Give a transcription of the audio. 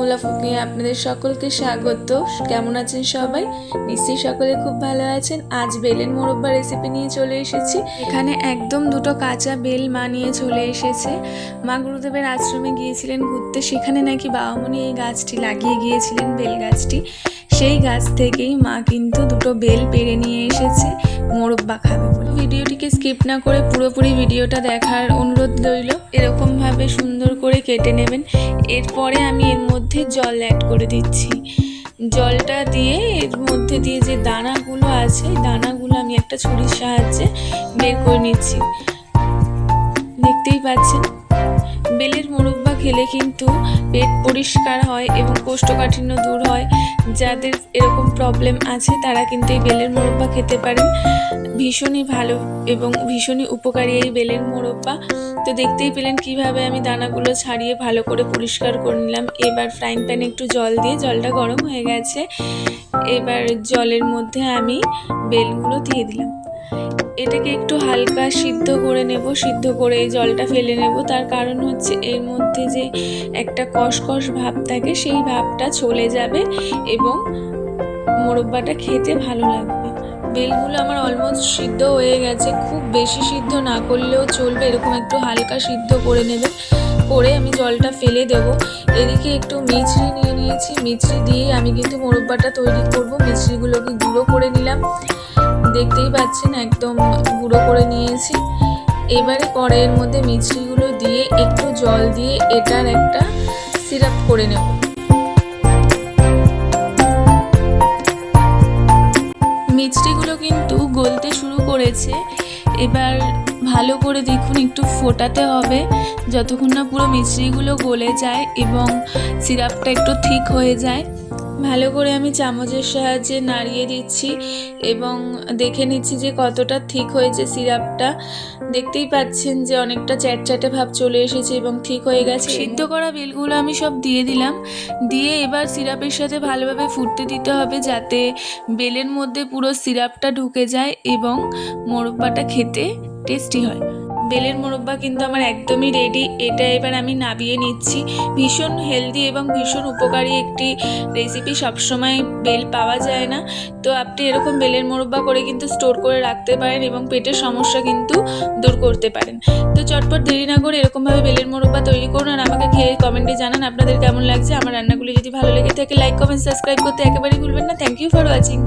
ভোলাফুকে আপনাদের সকলকে স্বাগত। কেমন আছেন সবাই? নিশ্চয়ই সকলে খুব ভালো আছেন। আজ বেলের মোরব্বা রেসিপি নিয়ে চলে এসেছি। এখানে একদম দুটো কাঁচা বেল মা নিয়ে চলে এসেছে। মা গুরুদেবের আশ্রমে গিয়েছিলেন ঘুরতে, সেখানে নাকি বাবামণি এই গাছটি লাগিয়ে গিয়েছিলেন, বেল গাছটি। সেই গাছ থেকেই মা কিন্তু দুটো বেল পেড়ে নিয়ে এসেছে মোরব্বা খাবে বলে। ভিডিওটিকে স্কিপ না করে পুরোপুরি ভিডিওটা দেখার অনুরোধ রইল। এরকমভাবে সুন্দর করে কেটে নেবেন। এরপরে আমি এর মধ্যে জল অ্যাড করে দিচ্ছি। জলটা দিয়ে এর মধ্যে দিয়ে যে দানাগুলো আছে, দানাগুলো আমি একটা ছুরির সাহায্যে বের করে নিচ্ছি। দেখতেই পাচ্ছেন, বেলের মোরব্বা খেলে কিন্তু পেট পরিষ্কার হয় এবং কোষ্ঠকাঠিন্য দূর হয়। যাদের এরকম প্রবলেম আছে তারা কিন্তু এই বেলের মোরব্বা খেতে পারেন। ভীষণই ভালো এবং ভীষণই উপকারী এই বেলের মোরব্বা। তো দেখতেই পেলেন কিভাবে আমি দানাগুলো ছাড়িয়ে ভালো করে পরিষ্কার করে নিলাম। এবার ফ্রাইং প্যানে একটু জল দিয়ে, জলটা গরম হয়ে গেছে, এবার জলের মধ্যে আমি বেলগুলো দিয়ে দিলাম। এটাকে একটু হালকা সিদ্ধ করে নেব, সিদ্ধ করে এই জলটা ফেলে নেব। তার কারণ হচ্ছে এর মধ্যে যে একটা কষকষ ভাব থাকে, সেই ভাবটা চলে যাবে এবং মোরব্বাটা খেতে ভালো লাগবে। বেলগুলো আমার অলমোস্ট সিদ্ধ হয়ে গেছে, খুব বেশি সিদ্ধ না করলেও চলবে, এরকম একটু হালকা সিদ্ধ করে নেবেন। করে আমি জলটা ফেলে দেব। এদিকে একটু মিছরি নিয়ে নিয়েছি, মিছরি দিয়ে আমি কিন্তু মোরব্বাটা তৈরি করব। মিছরিগুলোকে গুঁড়ো করে নিলাম, দেখতেই পাচ্ছেন একদম গুঁড়ো করে নিয়েছি। এবারে কড়াইয়ের মধ্যে মিছরিগুলো দিয়ে একটু জল দিয়ে এটার একটা সিরাপ করে নেব। মিছরিগুলো কিন্তু গলতে শুরু করেছে। এবার ভালো করে দেখুন, একটু ফোটাতে হবে যতক্ষণ না পুরো মিছরিগুলো গলে যায় এবং সিরাপটা একটু ঠিক হয়ে যায়। ভালো করে আমি চামচের সাহায্যে নাড়িয়ে দিচ্ছি এবং দেখে নিচ্ছি যে কতটা ঠিক হয়েছে সিরাপটা। দেখতেই পাচ্ছেন যে অনেকটা চ্যাটচ্যাটে ভাব চলে এসেছে এবং ঠিক হয়ে গেছে। সিদ্ধ করা বেলগুলো আমি সব দিয়ে দিলাম, দিয়ে এবার সিরাপের সাথে ভালোভাবে ফুটতে দিতে হবে যাতে বেলের মধ্যে পুরো সিরাপটা ঢুকে যায় এবং মোরব্বাটা খেতে টেস্টি হয়। বেলের মোরব্বা কিন্তু আমার একদমই রেডি। এটা এবার আমি নাবিয়ে নিচ্ছি। ভীষণ হেলদি এবং ভীষণ উপকারী একটি রেসিপি। সবসময় বেল পাওয়া যায় না, তো আপনি এরকম বেলের মোরব্বা করে কিন্তু স্টোর করে রাখতে পারেন এবং পেটের সমস্যা কিন্তু দূর করতে পারেন। তো চটপট দেরি না করে এরকমভাবে বেলের মোরব্বা তৈরি করুন আর আমাকে খেয়ে কমেন্টে জানান আপনাদের কেমন লাগছে। আমার রান্নাগুলি যদি ভালো লেগে থাকে লাইক, কমেন্ট, সাবস্ক্রাইব করতে একেবারেই ভুলবেন না। Thank you for watching.